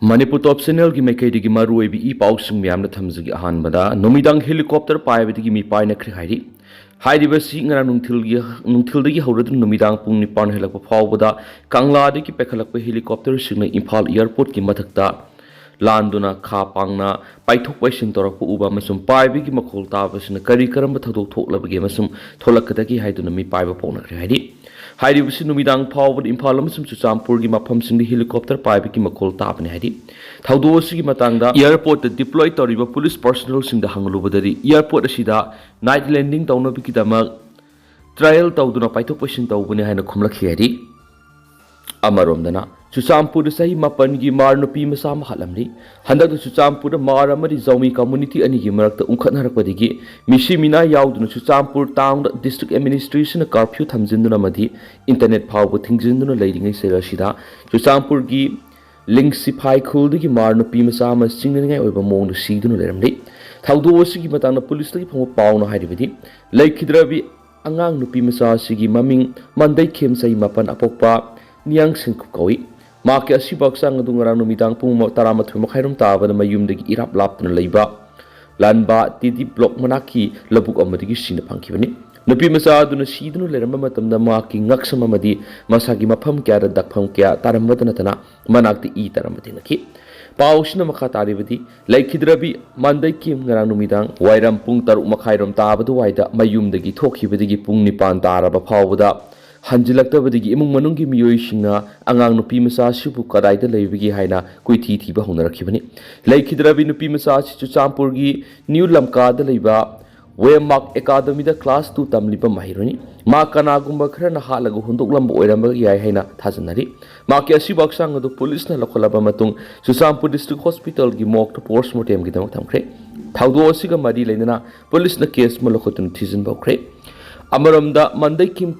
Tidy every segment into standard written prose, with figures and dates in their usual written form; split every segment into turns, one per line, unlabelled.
Manipur top channel gi mekai digi maru ebi I pau sung miam na thamjigi ahan bada nomidang helicopter pai digi mi pai na khri hairi hairi ba si ngara nungthil digi hawrad nomidang pung ni pan helak pa phau bada kangla digi pekhalak pa helicopter singna Imphal airport ki mathakta landuna kha pangna Paithok paisin torak pu uba masum pai bigi makhol ta basina kari karam thadok thoklabagi masum tholakadagi haiduna mi pai ba pawna khri hairi hairi bisi numidang phawbad Imphal amasum Chuchampur gi mafam singdi helicopter paibi ki makol tapne hairi thaudo sigi matangda airport deploy toriba police personnel singda hanglubadari airport asida night landing tawna biki dama trial tawduna Paithok paisin tawbune haina khumlakhi hairi amaromdana Chuchampur sahi mapan gi Hmar Nupi masa mahalamni handak Chuchampur Hmar amari Zaumi community ani gi marakta unkhatnarakpadigi misi mina yauduna Chuchampur town district administration curfew thamjinduna madi internet phawbu thingjinduna leiringai serasida Chuchampur gi Lingsifai khuldi gi Hmar Nupi masa ma singningai oiba mongdu siduna leramni thaudo sigi matangna police lagi phamu pauna hairibadi laikhidrabi angang nupi masa sigi maming mandai khemsai mapan apokpa niang singkup kawi Maki asibak sang ngarang numidang pung taramat makhairum taba na mayum dagi irap lap na leiba lanba tidi blok manaki labuk amadigi sina pangkibani nupi masa aduna sidunu leramba matamda maki ngaksama madi masagi mafam kya da dakpham kya tarambatana tana manakti I taramati naki pausina makha taribadi laikhidrabi mandai kim ngarang numidang wairam pung taruk makhairum taba du waida mayum dagi thokhibadigi pung nipan taraba phawda hanjilaktabadigi imung manunggi miyoi singna angang nupi masa sibu kadaida leibigi haina kuithi thiba honarakibani laikhidrabi nupi masa si Chuchampur gi new lamka da leiba Waymark academy da class 2 tamliba mahironi ma kana gumba khara na halagu hundoklam oiramba yai haina thajanari ma ki asibak sang adu police na lakholaba matung Chuchampur district hospital gi mock postmortem gi damak thamkhre thaudo asiga mari leinana police na case ma lakhotun thijin bawkhre amaramda mandai kim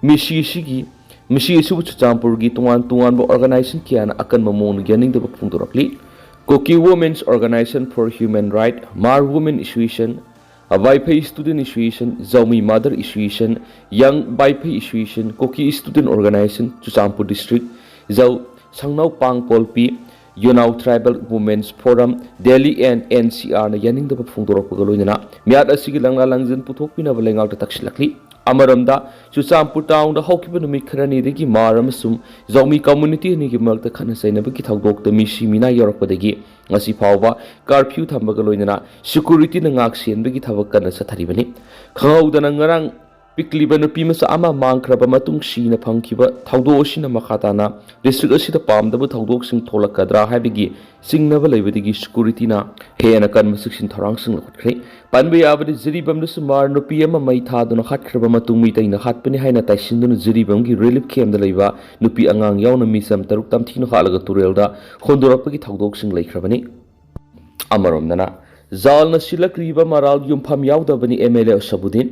misi isubu Chuchampur gi tungan bo organization kiana akan mamon gyaning da pungturakli Koki Women's Organization for Human Right Hmar Women Association Baipai Student Association Zaumi Mother Association Young Baipai Association Koki Student Organization Chuchampur District Zau Sangnau Pang Polpi Yunau Tribal Women's Forum Delhi and NCR na yaning da pungturakpagaloina miat asigi langla langjin puthokpina balengaw ta taksilakli Amaramda Chuchampur town da hawkiba numi kharani degi Hmar amasum Zaumi community ni gi malta khana sainaba ki thawdok ta misi mina yorakpadagi ngasi phawba curfew thambaga loinana security na ngak senbagi thabak kana satharibani khawdana ngarang pikliba nupi masa ama mangkraba matung sina phangkiba thawdo osina makhatana district asida pamdaba thawdok sing tholakadra haibigi singnaba leibadigi security na hena kan masuksin tharang sing lakhre panbe abadi Jiribam da Hmar Nupi ama mai thaduna khatkraba matung mi taina khatpani haina taisinduna Jiribam gi relief camp da leiba nupi angang yauna misam taruk tamthina khalaga turelda khondorapagi thawdok sing leikrabani amaromdana zalna silakriba maral yumpham yaudabani MLA Sabudin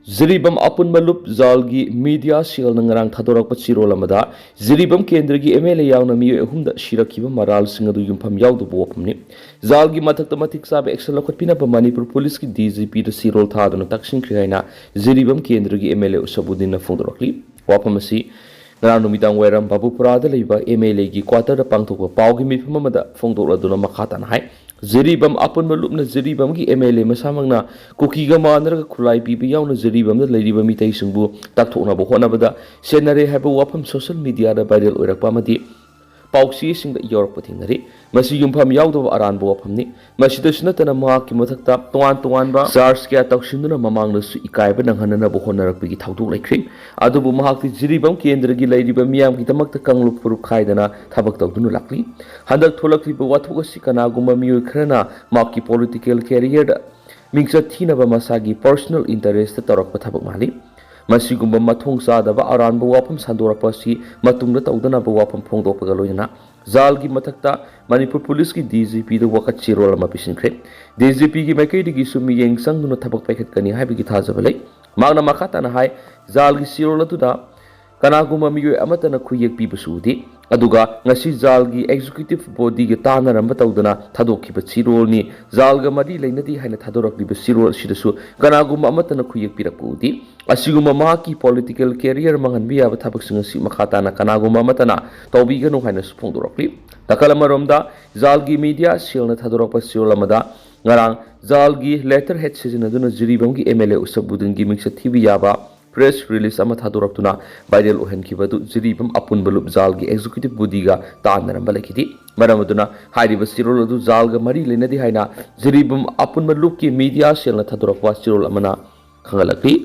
Jiribam apun malup zalgi media sel nangarang thadorak pachiro lamada Jiribam kendra gi MLA yauna mi ehumda shirakiba maral singadu yumpham yaudu bopamni zalgi mathakta mathik sabe action lakhotpina ba Manipur police ki DGP da sirol thaduna taksin khriaina Jiribam kendra gi MLA Sabudin na phondorakli wapamasi ngarang numidang wairam Babupura da leiba MLA gi quarter da pangthokpa pawgi mifam amada phongdokladuna makhatan hai Jiribam apun malup na Jiribam gi MLA masamangna Koki ga manraga khulai pibi yauna Jiribam da leiriba mitai singbu takthokna bo honabada senare haiba wapam social media da viral oirakpa amadi pauksi singda yorakpa thingnari masi yumpham yaudaba aranba wapamni masidasuna tana mahakki mathakta tongan ba charge kya taksinduna mamangna su ikaiba nanghanana bo honarakpigi thawdok laikhri adubu mahakti Jiribam kendra gi leiriba miyam ki tamakta kanglup puru khaidana thabak tawdunu lakli handak tholakriba wathok asi kanagumba miyoi kharana mahakki political career da mingsa thinaba masagi personal interest ta tarakpa thabak mali masigumba mathong sadaba aranba wapam sandorakpa si matungda tawdana ba wapam phongdokpaga loina zalgi mathakta Manipur police ki DGP da wakat chirol ma pisinkhre DGP gi makai digi sumi yeng sangduna thabak paikhat kani haibigi thajabalai magna makhata na hai zalgi chirol atuda kanaguma miyoi amatana khuyek pibasudi अदुगा ngasi jalgi executive body ge tanaramba tawdana thadokhiba chirolni jalga mari leinadi haina thadorakliba chirol sidasu kanagum amatana khuyek pirakudi asiguma maki political career manganbi aba thabak singasi makhatana kanagum amatana tawbiganu haina sphongdorakli takalamaromda jalgi media silna thadorakpa sirolamada ngarang jalgi letterhead sizinaduna jiribam gi MLA usabudungi mingsa thibi yaba press release ama thadoraktuna viral ohenkibadu jiribam apun balup jalgi executive bodiga tanaramba lekidi maramaduna hairiba sirol adu jalga mari lenadi haina jiribam apun balup ki media selna thadorakwa sirol amana khangalakli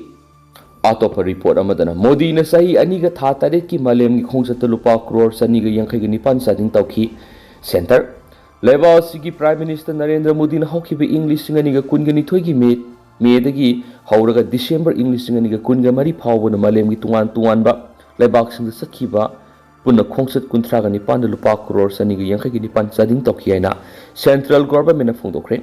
atop report amadana modi na sahi aniga tha tare ki malem gi khongsat lupa crore saniga yankhai gi nipan sading tawki center leba sigi prime minister narendra modi na hokhiba english singaniga kungani thoigi Medagi hauraga December English singaniga kunga mari phawbona malemgi tungan ba lebak sing sakhiba punna khongsat kunthraga nipan lupa crore saniga yankhai gi nipan sading tokhiaina central government na phongdokre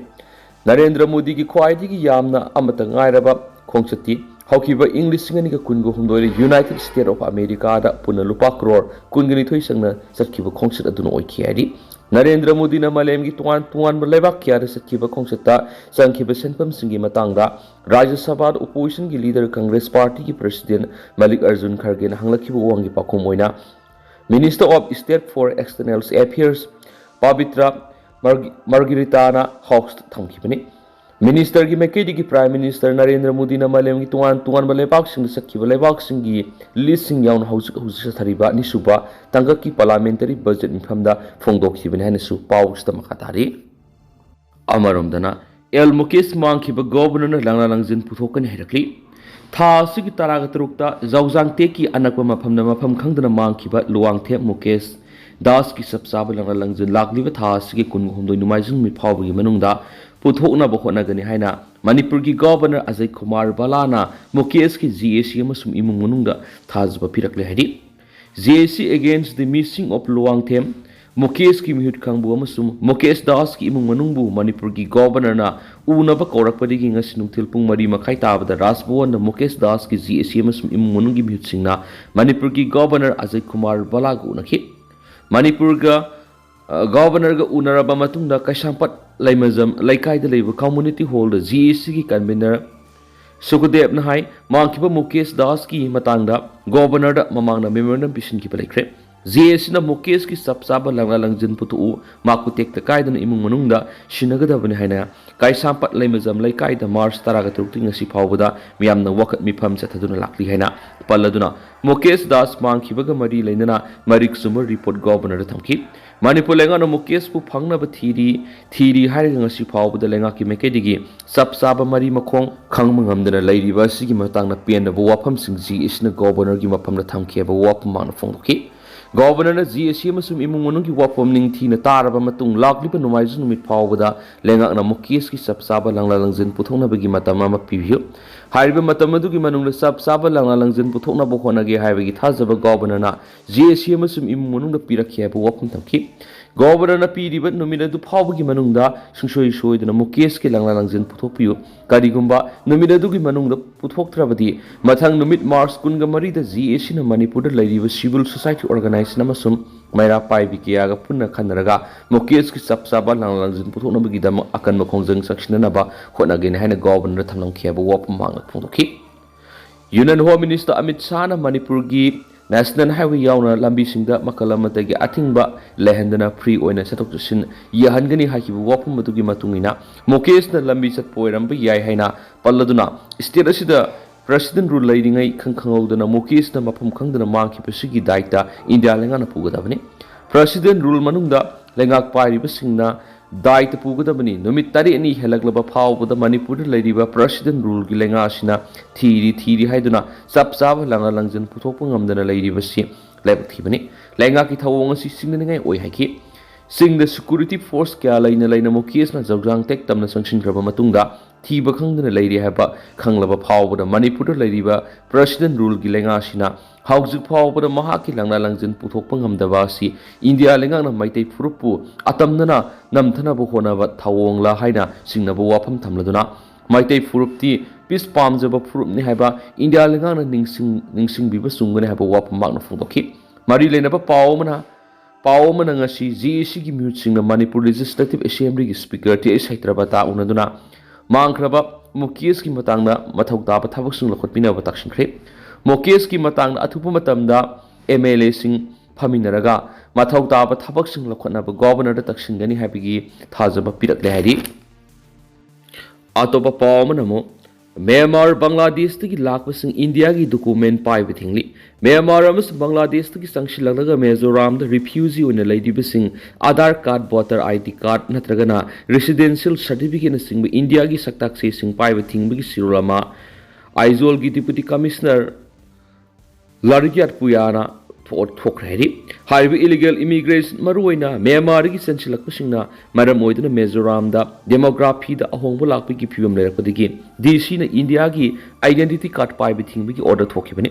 Narendra Modi gi khwaidigi yamna amata ngairaba khongsati hawkiba English singaniga kungo humdore United States of America da punna lupa crore kungani thoi sangna sakhiba khongsat aduna oikhiari Narendra Modi na malemgi tungan lebak kyara sakhiba khongsata sangkhiba senpam singi matangda Rajya Sabha opposition gi leader Congress Party ki president Malik Arjun Kharge na hanglakhiba wangi pakhum oina Minister of State for External Affairs Pavitra Margaritana Hawks thamkhibani Minister gi mekedi gi Prime Minister Narendra Modi na malemgi tungan lebak sing sakhiba lebak singi list sing yaun hauzik thariba nisuba tangak ki parliamentary budget mifamda phongdokhibani hanasu pawsta makatari amaromdana el mukesh mangkhiba governor na langla langjin puthokani hirakli tha sigi taraga turukta zawjang te ki anakwa mafam khangdana mangkhiba luwangthe mukesh das ki sabsaba langla langjin lakliba tha sigi kun humdoi numaijing mi phawbagi manungda puthokna bokhona gani haina Manipur ki governor Ajay Kumar Balana Mukesh ki GAC amasum imung manungda thajba pirakle hari GAC against the missing of Luangthem Mukesh ki mihut khangbu amasum Mukesh Das ki imung manungbu Manipur ki governor na unaba kaurakpadigi ngasinung thilpung mari makai tabada Rasbon na Mukesh Das ki GAC amasum imung manunggi mihut singna Manipur ki governor Ajay Kumar Balagu nakhi Manipur ga governor ga unaraba matungda Kaisampat Laimazam Laikai the community hall the GAC ki convener Sukudev na hai mangkiba Mukesh Das ki matangda governor da mamangna memorandum pisin ki palekre GAC na Mukesh ki sabsaba langla langjin putu makutek ta kaidana imung manungda sinagadabani haina Kaisampat Laimazam Laikai da March taraga turukti ngasi phawbada miyamna wakat mifam chathaduna lakli haina palladuna Mukesh Das mangkiba ga mari lainana marik sumar report governor da thamki Manipur lenga no Mukesh pu phangna ba thiri hairga ngasi phawbada lenga ki mekedigi sabsaba mari makhong khangmangamdana lairiba sigi matangna pianna bo wafam sing GAC na governor gi mapamna thamke ba wapam mana phongdoki governor na GAC amasum imung manung ki wapam ning thina taraba matung lakliba numaiju numit phawbada lenga na Mukesh ki sabsaba langla langjin puthongna bagi matam ama pibhiu hairiba matam adugi manungna sabsaba langla langjin puthokna bo khonage haibagi thajaba governor na GAC amasum imung manungna pirakhiya ba wapam thamki governor na piriba numina du phawbagi manungda sungsoi soidana Mukesh ki langla langjin puthokpiu karigumba numina dugi manungda puthoktrabadi mathang numit March kunga mari da GAC na Manipur da lairiba civil society organization amasum maira pai bikiyaga punna khanaraga Mukesh ki sabsaba langla langjin puthokna bagi dam akan makhongjang sakshina ba khonage ne haina governor thamlang khiaba wapam mangna phongdoki Union Home Minister Amit Shah na Manipur gi National Highway yauna lambi singda makalamatagi athingba lehendana free oina satok sin yahangani hakibu wapum matugi matungina Mukesh na lambi sat poiramba yai haina palladuna state asida president rule leadingai khangkhangodana Mukesh na mapum khangdana mangki pesigi daita India lengana pugadabani president rule manungda lengak pairiba singna daita pugadabani numit tari ani helaglaba phawbada Manipur leiriba president rule gi lenga asina thiri haiduna sabsaba langa langjin puthokpa ngamdana leiriba si lebak thibani lenga ki thawong asi singningai oi haiki singda security force kya laina Mukesh na jawjang tek tamna sangsingraba matungda thiba khangdana leiri haba khanglaba phawbada Manipur leiriba president rule gi lenga asina haujuk phawbada mahaki langla langjin puthokpa ngamdaba si India lengana maitai furupu atamnana namthana bo honaba thawongla haina singnaba wafam thamladuna maitai furupti peace pamjaba furupni haiba India lengana ningsing biba sungane haba wapam magna phongdoki mari lenaba pawmana Pau Manangasi, GEC Mutsing, Manipur Legislative Assembly Speaker, T.S. Hyderabata, Unaduna, Mankraba, Mukesh-Ki Matanga, Matauta, Patavasung, Lakotpina, Vatakshin Creep, Mukesh-Ki Matanga, Atupumatamda, MLA Sing, Paminaraga, Matauta, Patavasung, Lakotna, Governor, the Takshingani, Happy, Tazaba, Pirat Lehadi, Atopa Pau Manamo. Myanmar Bangladesh की लाखपसिंग India की document पाइब थिंगली Myanmar Bangladesh की संगशिलग Mizoram refugee लेदिबसिंग Aadhaar card voter ID card नत्रगना residential certificate India की सक्ताक्सेसिंग पाइब थिंग सिरोलमा आइजोल की डिप्यूटी कमिश्नर लारिकियात पुयाना थोखरेरी इलीगल इमिग्रेशन मरुइना म्यांमार की संचलकपसिंगना मरम ओइदना मिजोराम डेमोग्राफी अहोंब लापी फिवम लेरपदगी डीसी ने इंडिया की आइडेंटिटी कार्ड पाइब थिंग ऑर्डर थोखिबनी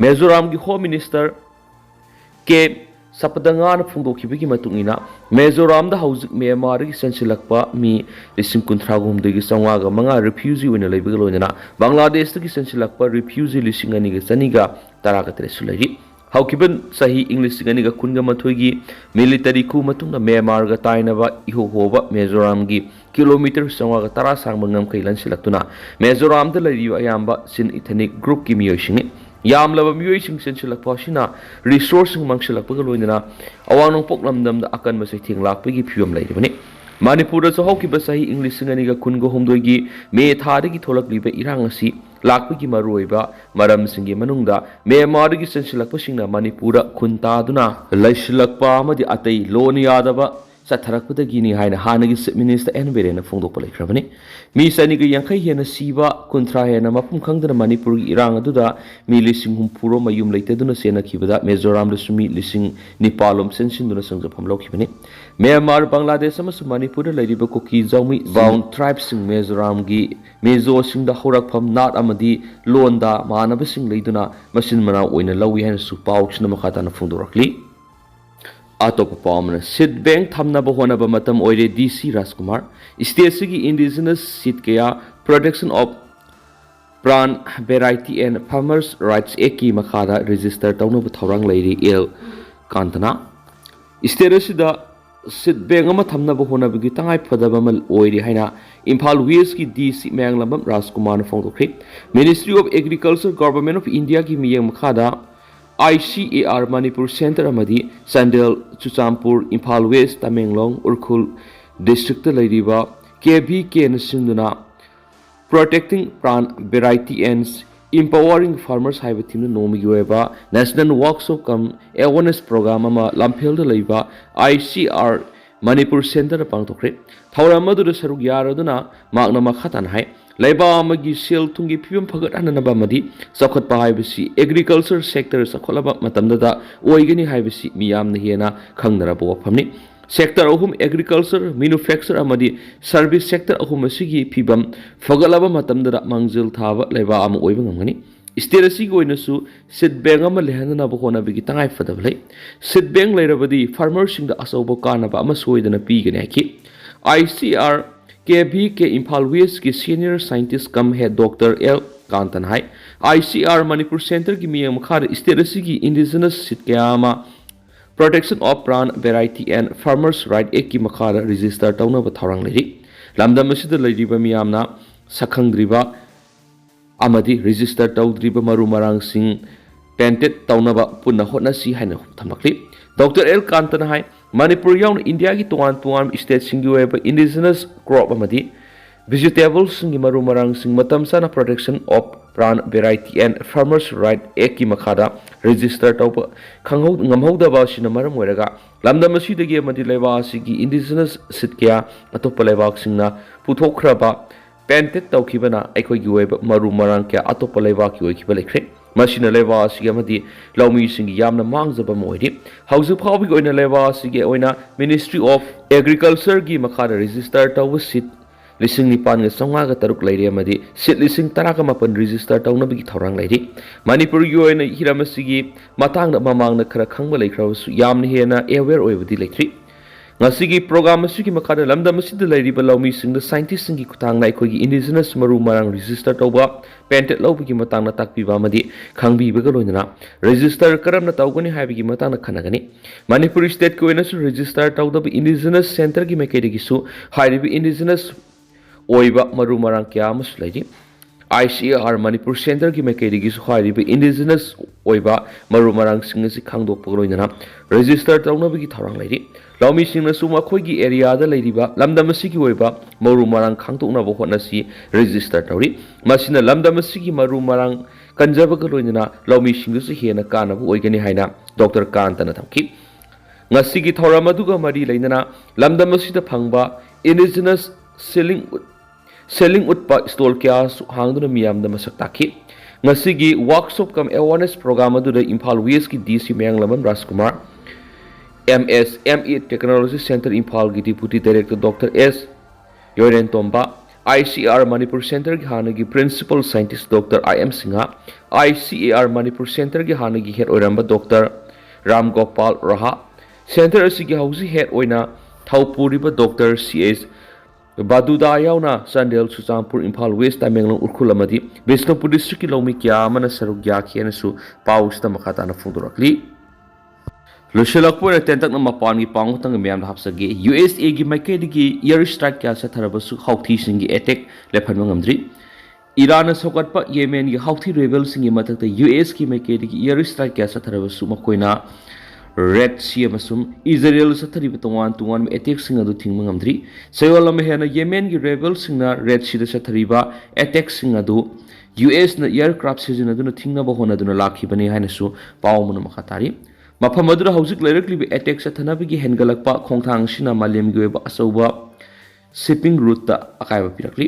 मिजोराम की होम मिनिस्टर के सपदंगान फोंदोखिबगी मतुंगिना मिजोराम हौजिक म्यांमार की संचलकपा मी 19,900 रिफ्यूजी ओइना लेबग लोइना बांग्लादेश की संचलकपा रिफ्यूजी 2,200 तरागतरे सुलैरी हौकिबन सही इंग्लिश गनिगा कुनगा मथोगी मिलिटरी कु मतुंगा म्यांमार गा ताइनबा इहो होबा मिजोराम की किलोमीटर संवागा तरा सांग मंगम कैलन सिलक्तुना मिजोराम द लरियो अयाम्बा सिन इथनिक ग्रुप की मियोइसिंग यामलबा मियोइसिंग सेंसिलक्पासिना रिसोर्स मंगसिलक्पगा लोइना अवांग नोंपोक लमदम द अकन मसे थिंग लाक्पगी फियम लैरिबनी मणिपुर हौकिबा सही इंग्लिश गनिगा कुनगा होमदोगी मे थादगी थोलक्लिबा इरांग असी लाक्पगी मरुइबा मरमसिंगी मनुंगदा म्यांमार की संचलकपसिंगना मणिपुर खुनतादुना लैसिलक्पा अमदि अतै लोन यादबा चथरकपदगिनी हाइना हानगी चीफ मिनिस्टर एन बेरेना फोंदोकपा लैख्रबनी मी सनिग यांखै हेना सीबा कुंथ्रा हेना मफम खंगदना मणिपुर की इरांग अदुदा मी 4,000 मयुम लैतदुना सेनाखिबदा मिजोराम दसुमी 9,000 सेंसिंदुना संजफम लौखिबनी म्यांमार बांग्लादेश अमसु मणिपुर लैरिबा कुकी जौमी बाउंड ट्राइब्सिंग मिजोराम की मेजोसिंग दा हौरकफम नाट अमदी लोनदा मानबसिंग लैदुना मसिन मना ओइना लौइ हाइना सु पाउक्सना मखाताना फोंदोरकली अतोप पामना सीट बैंक थमना होनब मतम ओइरे डीसी राजकुमार स्टेट की इंडिजिनस सीट कया protection of plant variety and farmers rights act की मखादा रजिस्टर तौनब थौरंग लैरी एल कांतना स्टेट असिदा सीट बैंक थमनब होनबगी तंगाई फदब ओइरी हाइना इम्फाल वेस्ट की डीसी मैंगलबम राजकुमार फोंदोखरि ministry of agriculture government of India की मियंग मखादा ICAR Manipur Center amadi Sandel Chuchampur Imphal West Tamenglong Urkhul District Lairiba KBK Nasinduna Protecting Plant Variety and Empowering Farmers haiba team nomi yoeba National Workshop kam awareness program ama Lamphel Laiba ICR Manipur Center pangtokre Thauramadu saruk yaraduna magna makhatan hai Laiba amagi sel tungi piyum phagat ananaba madi sakhat pa haibasi agriculture sector sakholaba matamda oigani haibasi miyam hena khangnaraba wafamni sector ahum agriculture manufacture amadi service sector ahum asigi phibam fagalaba matamda mangjil thaba laiba am oiba ngamgani state asigi oinasu seed bank ama lehanana ba hona bigi tangai fadablai seed bank lairabadi farmers sing da asobo kanaba ama soidana pigani haki ICR KBK Imphal West की senior scientist cum है doctor L कांतन है ICR Manipur center की मियम मखार state की indigenous seed कयामा protection of plant variety and farmers right act की मखार रजिस्टर तौनब थौरंग लेरी लमदम असिदा लैरिबा मियामना सखंग्रिबा अमदी रजिस्टर तौद्रिबा मरु मरांग सिंह पेंटेड तौनब पुनः होटनसी हाइना थमक्ली डॉक्टर एल कांतन है Manipur yaun India ki tuan state singi weba indigenous crop amadi vegetables singi maru marang sing matam sana protection of plant variety and farmers right act ki makhada register taupa khanghau ngamhauda ba sina maram weraga lamdam asidagi amadi leba asigi indigenous sit kya atopa lebak singna puthokhraba painted taukhibana aikoi gi weba maru marang kya atopa lebak ki oikiba lekre Machine leva sigamadi laumi singi yamna mangjaba moidi hauzu phawi oina leva sige oina Ministry of Agriculture gi makhara register taw sit lising nipan ga songa ga taruk lairi amadi sit lising taraka mapan register taw nabigi thorang lairi Manipur gi oina hiramasi gi matang na mamang na khara khangba laikraw su yamna hena aware oibadi laikri ngasi gi program asigi makada lamda masida lairiba lawmi singda scientist singi kutang na ikoi indigenous maru marang register tawba patent lawbi gi matang na takpi ba madi khangbi ba galoina register karam na tawgani haibi gi matang na khanagani manipur state ko ena su register tawda indigenous center gi mekedi gi su haibi indigenous oiba maru marang kya mas laiji ICAR Manipur Center ki mekedi gi su haibi indigenous oiba maru marang sing si khangdok pa galoina register tawna bi gi tharang lairi lawmi singna su makhoi gi area da lairiba lamdam asigi oiba maru marang khangtokna bo hotna si register tawri masina lamdam asigi maru marang kanjaba ga loina lawmi singdu su hena kana bu oigani haina Dr. Kantana thamki ngasi gi thora maduga mari lainana lamdam asida phangba indigenous selling utpa stall kya hangduna miyam da masak takhi ngasi gi workshop kam awareness program adu da Imphal West ki DC Manglaman Rajkumar MSME Technology Center Imphal ki Deputy Director Dr. S. Yoren Tomba ICAR Manipur Center ki hanagi Principal Scientist Dr. I.M. Singha ICAR Manipur Center ki hanagi Head Oiramba Dr. Ram Gopal Raha Center asigi hausi Head Oina Thaupuriba Dr. C.S. Baduda yauna Sandel Suchampur Imphal West Tamenglong Urkhulamadi Bisnupur District ki lawmi kya mana saruk ya khiana su pausta makata na fundurakli Lushilakpur tentak na mapan gi pangutang miyam hapsagi USA gi maikedi gi air strike kya sa tharabasu hauthi singi attack lephan ngamdri Iran sokatpa Yemen gi hauthi rebel singi matakta US gi maikedi gi air strike kya sa tharabasu makoina Red Sea amasum Israel sa thariba tungan attack singa du thingma ngamdri sayola mehena Yemen gi rebel singna Red Sea sa thariba attack singa du US na aircraft season aduna thingna ba hona duna lakhibani haina su pawmuna makatari mafam adura hauzik lairaklibi attack sa thanabigi hengalakpa khongthang sina malem gi ba asauba shipping route ta akaiba pirakli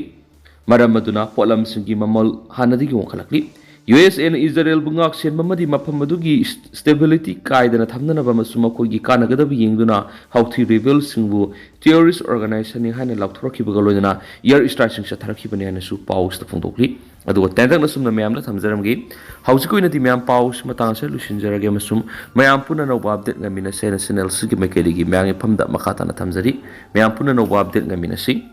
maram aduna polam singi mamal hanadi gi wonkalakli USA and Israel bungak sen mamadi mafam adugi stability kaidana thamnana ba masuma ko gi kanagada bi yingduna hauthi rebel singbu terrorist organization ni hana lakthoraki ba galoina air strike sing sa tharaki bani hana su paus ta phongdokli aduga tentak na sumna mayam na thamjaram gi hausiko ina ti mayam paus matang sa lusinjarage masum mayam puna no update ngamina se national sig mekeli gi mayang famda makata na thamjari mayam puna no update ngamina si